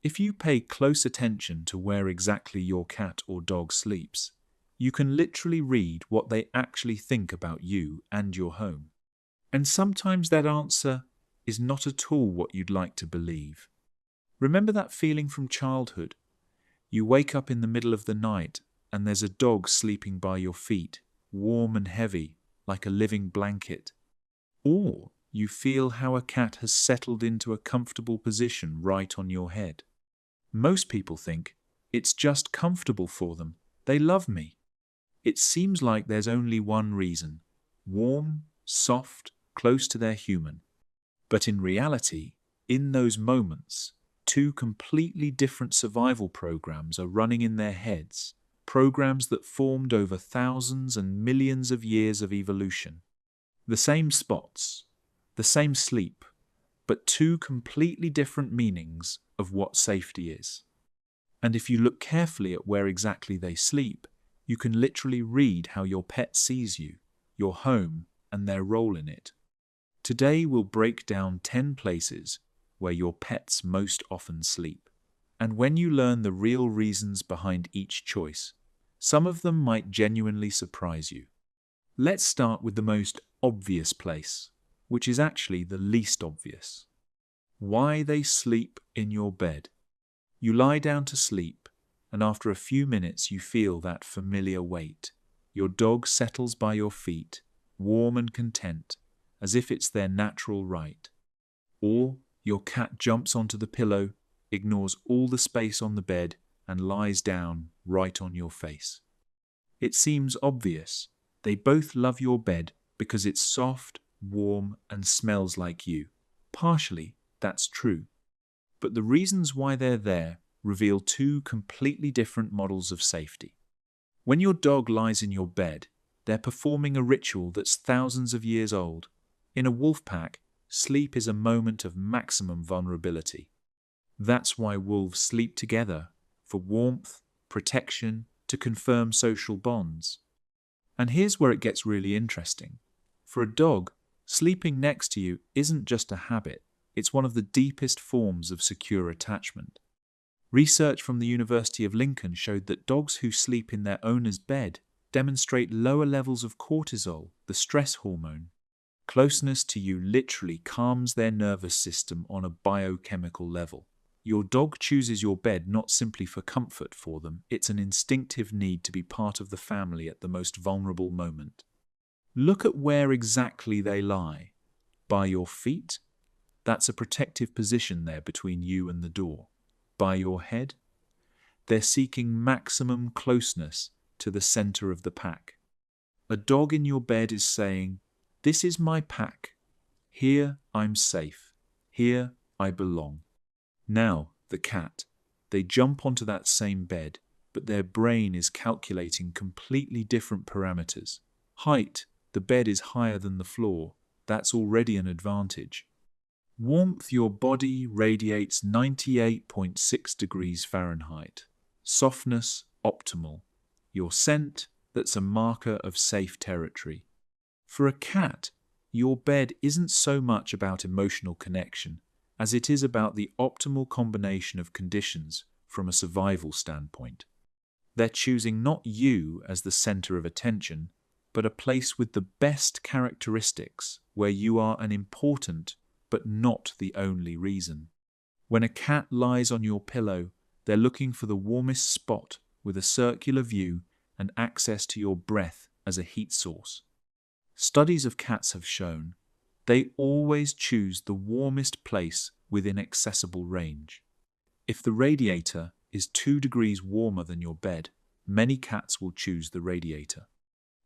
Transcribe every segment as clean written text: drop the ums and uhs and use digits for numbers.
If you pay close attention to where exactly your cat or dog sleeps, you can literally read what they actually think about you and your home. And sometimes that answer is not at all what you'd like to believe. Remember that feeling from childhood? You wake up in the middle of the night and there's a dog sleeping by your feet, warm and heavy, like a living blanket. Or you feel how a cat has settled into a comfortable position right on your head. Most people think it's just comfortable for them. They love me. It seems like there's only one reason: warm, soft, close to their human. But in reality, in those moments, two completely different survival programs are running in their heads, programs that formed over thousands and millions of years of evolution. The same spots, the same sleep, but two completely different meanings of what safety is. And if you look carefully at where exactly they sleep, you can literally read how your pet sees you, your home, and their role in it. Today we'll break down 10 places where your pets most often sleep. And when you learn the real reasons behind each choice, some of them might genuinely surprise you. Let's start with the most obvious place, which is actually the least obvious. Why they sleep in your bed. You lie down to sleep, and after a few minutes you feel that familiar weight. Your dog settles by your feet, warm and content, as if it's their natural right. Or your cat jumps onto the pillow, ignores all the space on the bed, and lies down right on your face. It seems obvious. They both love your bed because it's soft, warm, and smells like you. Partially, that's true. But the reasons why they're there reveal two completely different models of safety. When your dog lies in your bed, they're performing a ritual that's thousands of years old. In a wolf pack, sleep is a moment of maximum vulnerability. That's why wolves sleep together, for warmth, protection, to confirm social bonds. And here's where it gets really interesting. For a dog, sleeping next to you isn't just a habit, it's one of the deepest forms of secure attachment. Research from the University of Lincoln showed that dogs who sleep in their owner's bed demonstrate lower levels of cortisol, the stress hormone. Closeness to you literally calms their nervous system on a biochemical level. Your dog chooses your bed not simply for comfort for them, it's an instinctive need to be part of the family at the most vulnerable moment. Look at where exactly they lie. By your feet? That's a protective position there between you and the door. By your head? They're seeking maximum closeness to the center of the pack. A dog in your bed is saying, "This is my pack. Here I'm safe. Here I belong." Now, the cat. They jump onto that same bed, but their brain is calculating completely different parameters. Height, the bed is higher than the floor. That's already an advantage. Warmth, your body radiates 98.6 degrees Fahrenheit. Softness, optimal. Your scent, that's a marker of safe territory. For a cat, your bed isn't so much about emotional connection as it is about the optimal combination of conditions from a survival standpoint. They're choosing not you as the center of attention, but a place with the best characteristics where you are an important but not the only reason. When a cat lies on your pillow, they're looking for the warmest spot with a circular view and access to your breath as a heat source. Studies of cats have shown they always choose the warmest place within accessible range. If the radiator is 2 degrees warmer than your bed, many cats will choose the radiator.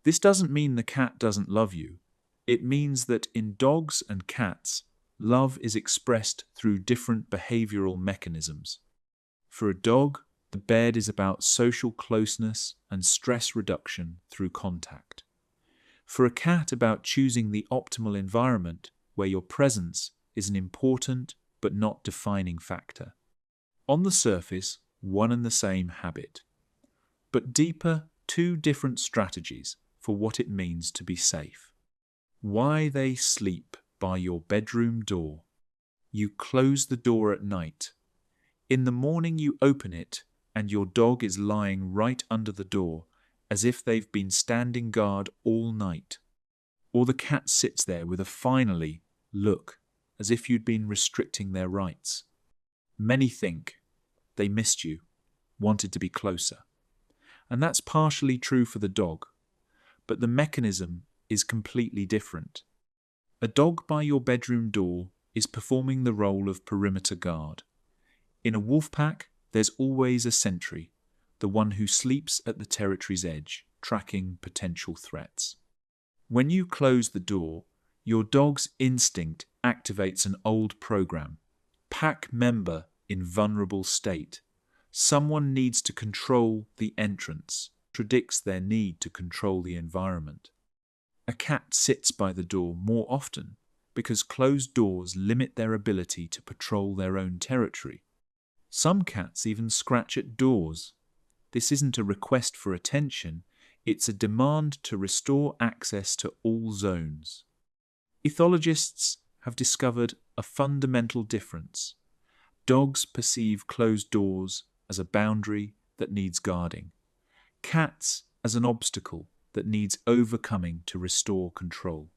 This doesn't mean the cat doesn't love you. It means that in dogs and cats, love is expressed through different behavioral mechanisms. For a dog, the bed is about social closeness and stress reduction through contact. For a cat, about choosing the optimal environment where your presence is an important but not defining factor. On the surface, one and the same habit, but deeper, two different strategies for what it means to be safe. Why they sleep by your bedroom door. You close the door at night. In the morning you open it and your dog is lying right under the door as if they've been standing guard all night. Or the cat sits there with a finally look as if you'd been restricting their rights. Many think they missed you, wanted to be closer. And that's partially true for the dog, but the mechanism is completely different. A dog by your bedroom door is performing the role of perimeter guard. In a wolf pack, there's always a sentry, the one who sleeps at the territory's edge, tracking potential threats. When you close the door, your dog's instinct activates an old program. Pack member in vulnerable state. Someone needs to control the entrance, predicts their need to control the environment. A cat sits by the door more often because closed doors limit their ability to patrol their own territory. Some cats even scratch at doors. This isn't a request for attention, it's a demand to restore access to all zones. Ethologists have discovered a fundamental difference. Dogs perceive closed doors as a boundary that needs guarding. Cats as an obstacle that needs overcoming to restore control.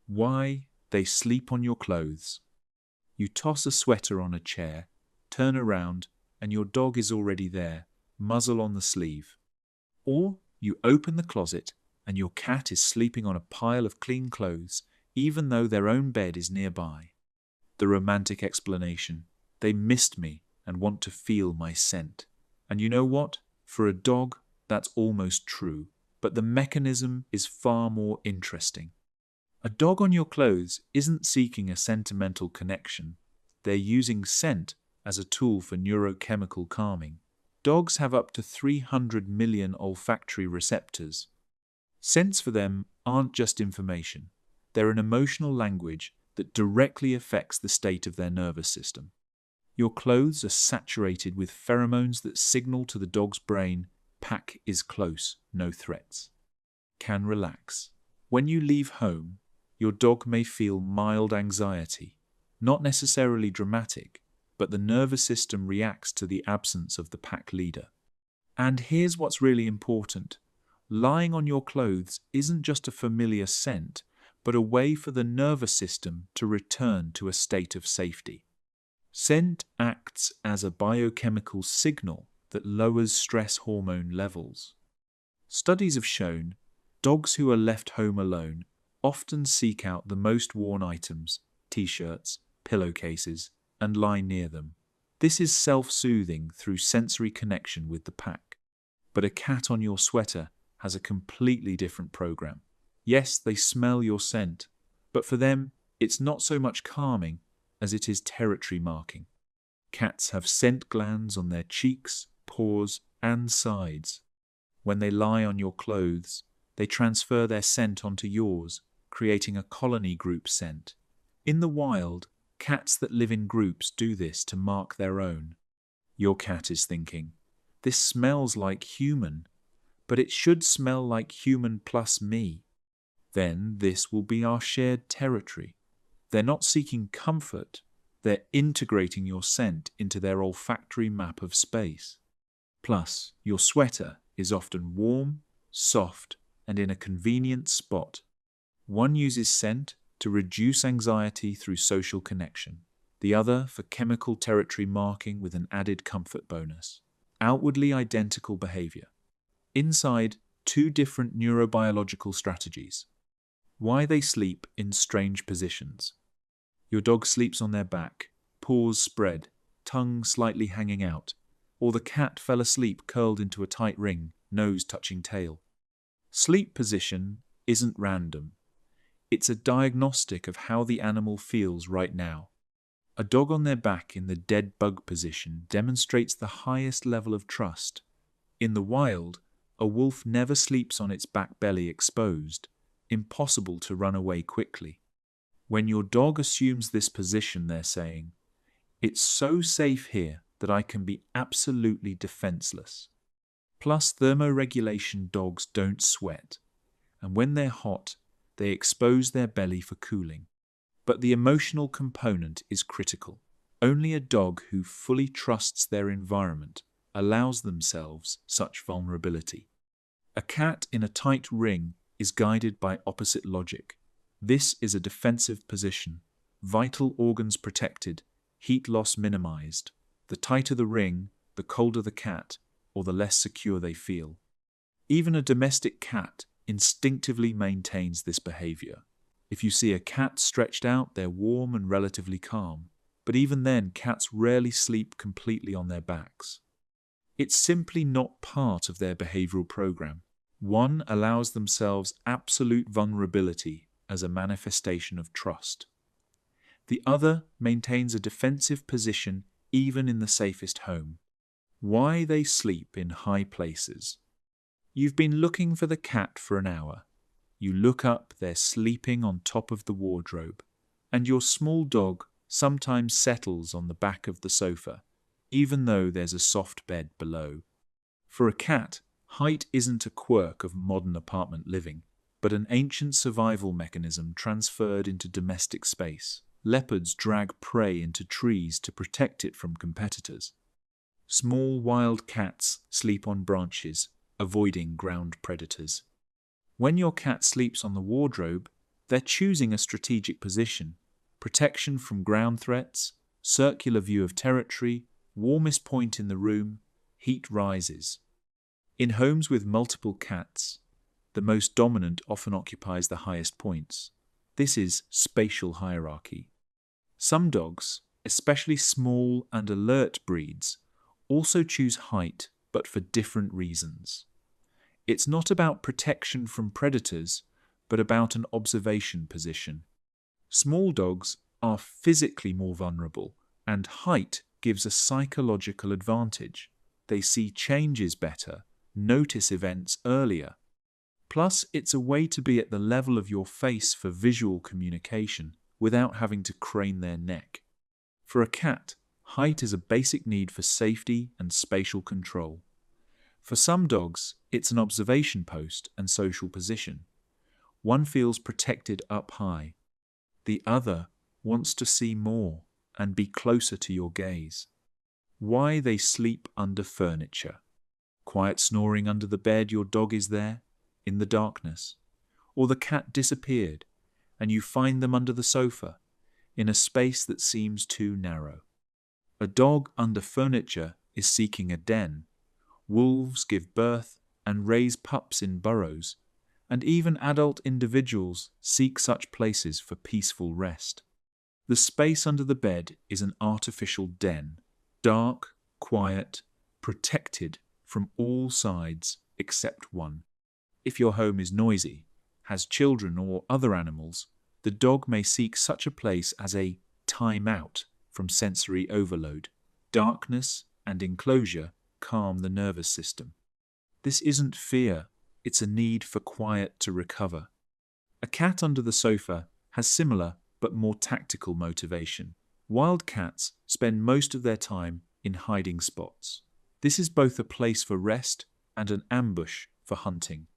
Why they sleep on your clothes. You toss a sweater on a chair, turn around, and your dog is already there, muzzle on the sleeve. Or you open the closet and your cat is sleeping on a pile of clean clothes, even though their own bed is nearby. The romantic explanation: they missed me and want to feel my scent. And you know what? For a dog, that's almost true. But the mechanism is far more interesting. A dog on your clothes isn't seeking a sentimental connection. They're using scent as a tool for neurochemical calming. Dogs have up to 300 million olfactory receptors. Scents for them aren't just information. They're an emotional language that directly affects the state of their nervous system. Your clothes are saturated with pheromones that signal to the dog's brain, pack is close, no threats. Can relax. When you leave home, your dog may feel mild anxiety, not necessarily dramatic, but the nervous system reacts to the absence of the pack leader. And here's what's really important. Lying on your clothes isn't just a familiar scent, but a way for the nervous system to return to a state of safety. Scent acts as a biochemical signal that lowers stress hormone levels. Studies have shown dogs who are left home alone often seek out the most worn items, t-shirts, pillowcases, and lie near them. This is self-soothing through sensory connection with the pack. But a cat on your sweater has a completely different program. Yes, they smell your scent, but for them, it's not so much calming as it is territory marking. Cats have scent glands on their cheeks, paws, and sides. When they lie on your clothes, they transfer their scent onto yours, creating a colony group scent. In the wild, cats that live in groups do this to mark their own. Your cat is thinking, this smells like human, but it should smell like human plus me. Then this will be our shared territory. They're not seeking comfort, they're integrating your scent into their olfactory map of space. Plus, your sweater is often warm, soft, and in a convenient spot. One uses scent to reduce anxiety through social connection, the other for chemical territory marking with an added comfort bonus. Outwardly identical behavior. Inside, two different neurobiological strategies. Why they sleep in strange positions. Your dog sleeps on their back, paws spread, tongue slightly hanging out, or the cat fell asleep curled into a tight ring, nose touching tail. Sleep position isn't random. It's a diagnostic of how the animal feels right now. A dog on their back in the dead bug position demonstrates the highest level of trust. In the wild, a wolf never sleeps on its back belly exposed, impossible to run away quickly. When your dog assumes this position, they're saying, it's so safe here that I can be absolutely defenseless. Plus, thermoregulation dogs don't sweat, and when they're hot, they expose their belly for cooling. But the emotional component is critical. Only a dog who fully trusts their environment allows themselves such vulnerability. A cat in a tight ring is guided by opposite logic. This is a defensive position, vital organs protected, heat loss minimized. The tighter the ring, the colder the cat, or the less secure they feel. Even a domestic cat instinctively maintains this behavior. If you see a cat stretched out, they're warm and relatively calm. But even then, cats rarely sleep completely on their backs. It's simply not part of their behavioral program. One allows themselves absolute vulnerability as a manifestation of trust. The other maintains a defensive position even in the safest home. Why they sleep in high places. You've been looking for the cat for an hour. You look up, they're sleeping on top of the wardrobe, and your small dog sometimes settles on the back of the sofa, even though there's a soft bed below. For a cat, height isn't a quirk of modern apartment living, but an ancient survival mechanism transferred into domestic space. Leopards drag prey into trees to protect it from competitors. Small wild cats sleep on branches, avoiding ground predators. When your cat sleeps on the wardrobe, they're choosing a strategic position, protection from ground threats, circular view of territory, warmest point in the room, heat rises. In homes with multiple cats, the most dominant often occupies the highest points. This is spatial hierarchy. Some dogs, especially small and alert breeds, also choose height, but for different reasons. It's not about protection from predators, but about an observation position. Small dogs are physically more vulnerable, and height gives a psychological advantage. They see changes better, notice events earlier. Plus, it's a way to be at the level of your face for visual communication without having to crane their neck. For a cat, height is a basic need for safety and spatial control. For some dogs, it's an observation post and social position. One feels protected up high. The other wants to see more and be closer to your gaze. Why they sleep under furniture. Quiet snoring under the bed, your dog is there, in the darkness. Or the cat disappeared, and you find them under the sofa, in a space that seems too narrow. A dog under furniture is seeking a den. Wolves give birth and raise pups in burrows, and even adult individuals seek such places for peaceful rest. The space under the bed is an artificial den, dark, quiet, protected from all sides except one. If your home is noisy, has children or other animals, the dog may seek such a place as a time out from sensory overload. Darkness and enclosure calm the nervous system. This isn't fear, it's a need for quiet to recover. A cat under the sofa has similar but more tactical motivation. Wild cats spend most of their time in hiding spots. This is both a place for rest and an ambush for hunting.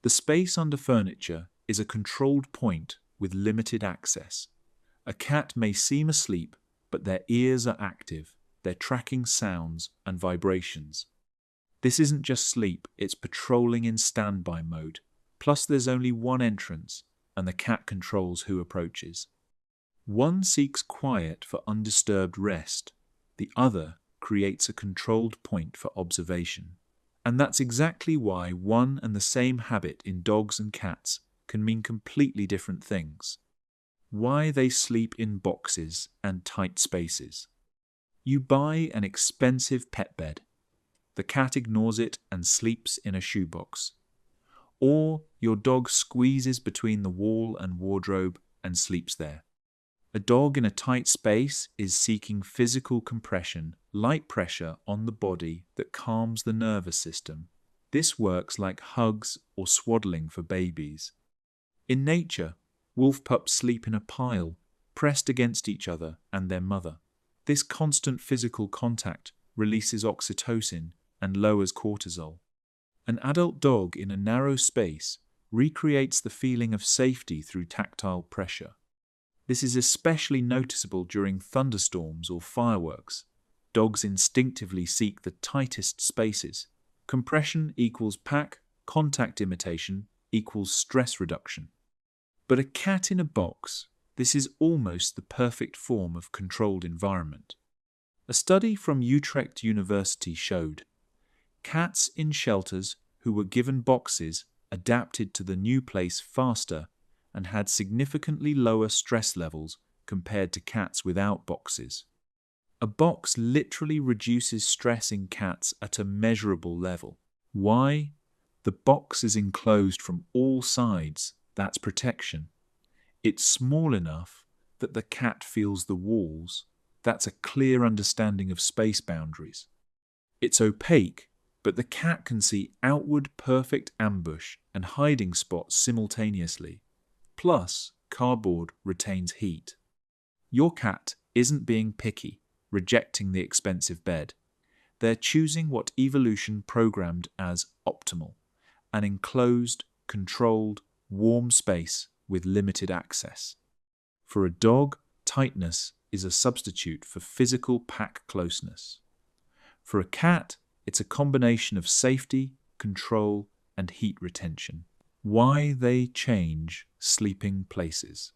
The space under furniture is a controlled point with limited access. A cat may seem asleep, but their ears are active. They're tracking sounds and vibrations. This isn't just sleep, it's patrolling in standby mode. Plus there's only one entrance, and the cat controls who approaches. One seeks quiet for undisturbed rest. The other creates a controlled point for observation. And that's exactly why one and the same habit in dogs and cats can mean completely different things. Why they sleep in boxes and tight spaces. You buy an expensive pet bed. The cat ignores it and sleeps in a shoebox. Or your dog squeezes between the wall and wardrobe and sleeps there. A dog in a tight space is seeking physical compression, light pressure on the body that calms the nervous system. This works like hugs or swaddling for babies. In nature, wolf pups sleep in a pile, pressed against each other and their mother. This constant physical contact releases oxytocin and lowers cortisol. An adult dog in a narrow space recreates the feeling of safety through tactile pressure. This is especially noticeable during thunderstorms or fireworks. Dogs instinctively seek the tightest spaces. Compression equals pack, contact imitation equals stress reduction. But a cat in a box, this is almost the perfect form of controlled environment. A study from Utrecht University showed cats in shelters who were given boxes adapted to the new place faster and had significantly lower stress levels compared to cats without boxes. A box literally reduces stress in cats at a measurable level. Why? The box is enclosed from all sides. That's protection. It's small enough that the cat feels the walls. That's a clear understanding of space boundaries. It's opaque, but the cat can see outward perfect ambush and hiding spots simultaneously. Plus, cardboard retains heat. Your cat isn't being picky, rejecting the expensive bed. They're choosing what evolution programmed as optimal, an enclosed, controlled, warm space with limited access. For a dog, tightness is a substitute for physical pack closeness. For a cat, it's a combination of safety, control, and heat retention. Why they change sleeping places.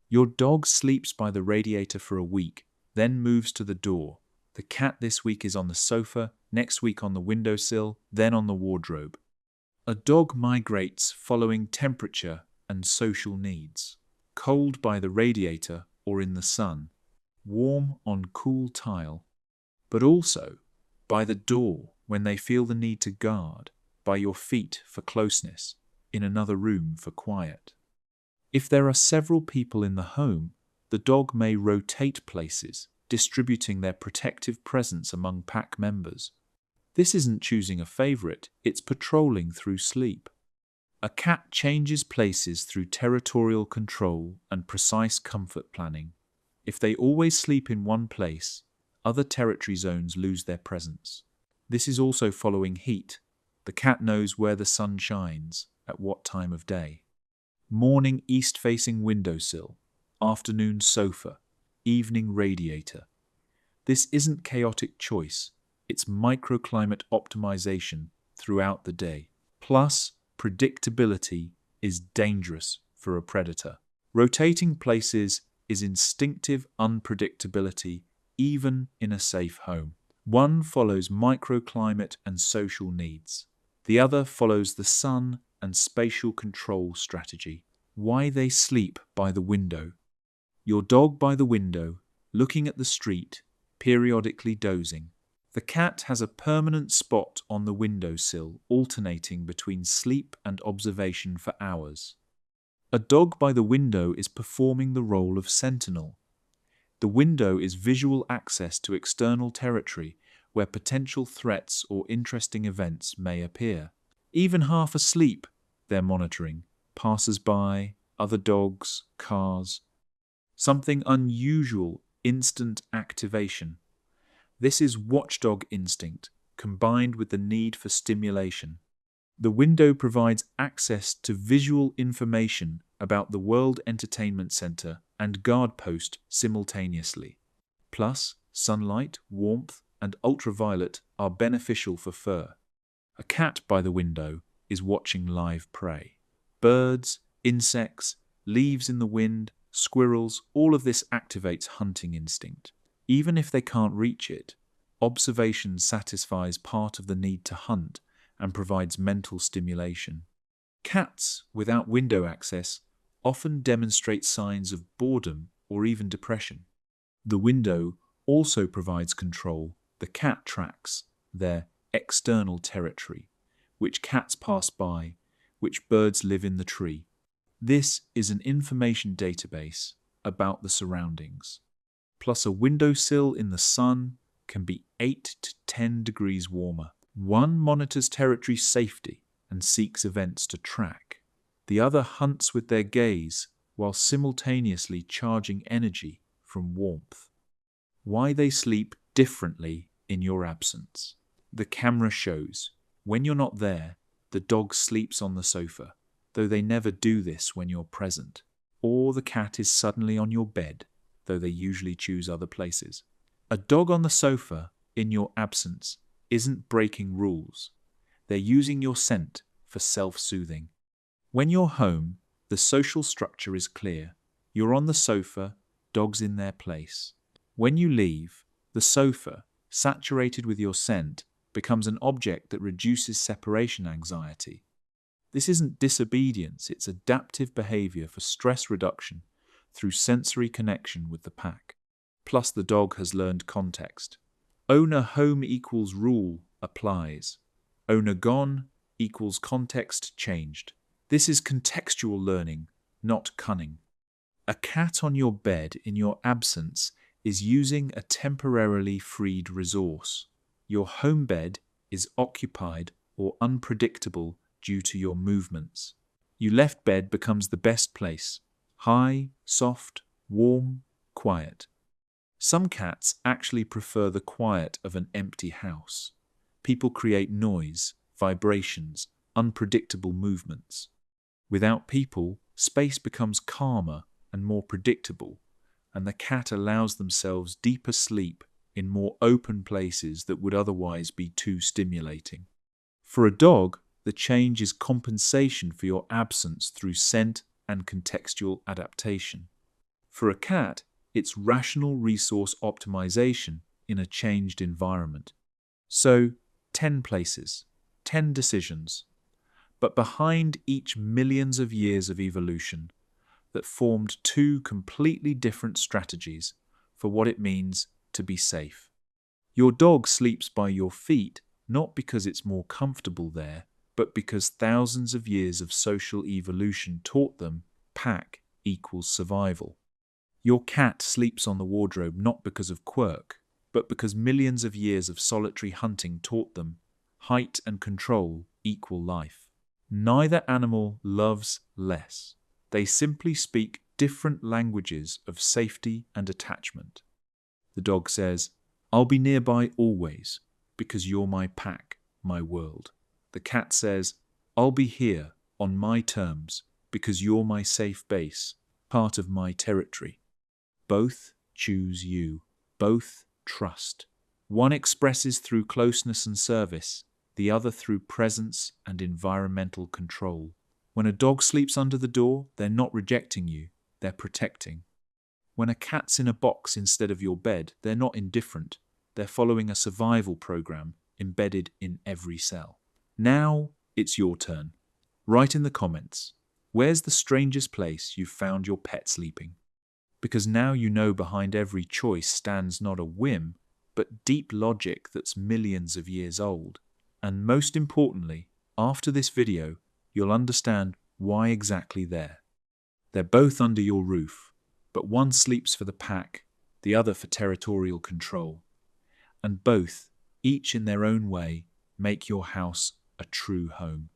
Your dog sleeps by the radiator for a week, then moves to the door. The cat this week is on the sofa, next week on the windowsill, then on the wardrobe. A dog migrates following temperature and social needs. Cold by the radiator or in the sun, warm on cool tile, but also by the door when they feel the need to guard, by your feet for closeness, in another room for quiet. If there are several people in the home, the dog may rotate places, distributing their protective presence among pack members. This isn't choosing a favorite, it's patrolling through sleep. A cat changes places through territorial control and precise comfort planning. If they always sleep in one place, other territory zones lose their presence. This is also following heat. The cat knows where the sun shines, at what time of day. Morning east-facing windowsill, afternoon sofa, evening radiator. This isn't chaotic choice, it's microclimate optimization throughout the day. Plus, predictability is dangerous for a predator. Rotating places is instinctive unpredictability even in a safe home. One follows microclimate and social needs. The other follows the sun and spatial control strategy. Why they sleep by the window. Your dog by the window, looking at the street, periodically dozing. The cat has a permanent spot on the windowsill, alternating between sleep and observation for hours. A dog by the window is performing the role of sentinel. The window is visual access to external territory where potential threats or interesting events may appear. Even half asleep, they're monitoring passers-by, other dogs, cars. Something unusual, instant activation. This is watchdog instinct combined with the need for stimulation. The window provides access to visual information about the World Entertainment Center and guard post simultaneously. Plus, sunlight, warmth, and ultraviolet are beneficial for fur. A cat by the window is watching live prey. Birds, insects, leaves in the wind, squirrels, all of this activates hunting instinct. Even if they can't reach it, observation satisfies part of the need to hunt and provides mental stimulation. Cats without window access often demonstrate signs of boredom or even depression. The window also provides control. The cat tracks their external territory, which cats pass by, which birds live in the tree. This is an information database about the surroundings. Plus a windowsill in the sun can be 8 to 10 degrees warmer. One monitors territory safety and seeks events to track. The other hunts with their gaze while simultaneously charging energy from warmth. Why they sleep differently in your absence. The camera shows, when you're not there, the dog sleeps on the sofa, though they never do this when you're present. or the cat is suddenly on your bed, though they usually choose other places. A dog on the sofa in your absence isn't breaking rules. They're using your scent for self-soothing. When you're home, the social structure is clear. You're on the sofa, dog's in their place. When you leave, the sofa, saturated with your scent, becomes an object that reduces separation anxiety. This isn't disobedience, it's adaptive behavior for stress reduction through sensory connection with the pack. Plus, the dog has learned context. Owner home equals rule applies. Owner gone equals context changed. This is contextual learning, not cunning. A cat on your bed in your absence is using a temporarily freed resource. Your home bed is occupied or unpredictable due to your movements. You left bed becomes the best place. High, soft, warm, quiet. Some cats actually prefer the quiet of an empty house. People create noise, vibrations, unpredictable movements. Without people, space becomes calmer and more predictable, and the cat allows themselves deeper sleep in more open places that would otherwise be too stimulating. For a dog, the change is compensation for your absence through scent and contextual adaptation. For a cat, it's rational resource optimization in a changed environment. So, 10 places, 10 decisions, but behind each millions of years of evolution that formed two completely different strategies for what it means to be safe. Your dog sleeps by your feet not because it's more comfortable there, but because thousands of years of social evolution taught them pack equals survival. Your cat sleeps on the wardrobe not because of quirk, but because millions of years of solitary hunting taught them height and control equal life. Neither animal loves less. They simply speak different languages of safety and attachment. The dog says, "I'll be nearby always, because you're my pack, my world." The cat says, "I'll be here on my terms, because you're my safe base, part of my territory." Both choose you. Both trust. One expresses through closeness and service, the other through presence and environmental control. When a dog sleeps under the door, they're not rejecting you, they're protecting. When a cat's in a box instead of your bed, they're not indifferent, they're following a survival program embedded in every cell. Now it's your turn. Write in the comments, where's the strangest place you've found your pet sleeping? Because now you know behind every choice stands not a whim, but deep logic that's millions of years old. And most importantly, after this video, you'll understand why exactly they're both under your roof, but one sleeps for the pack, the other for territorial control. And both, each in their own way, make your house a true home.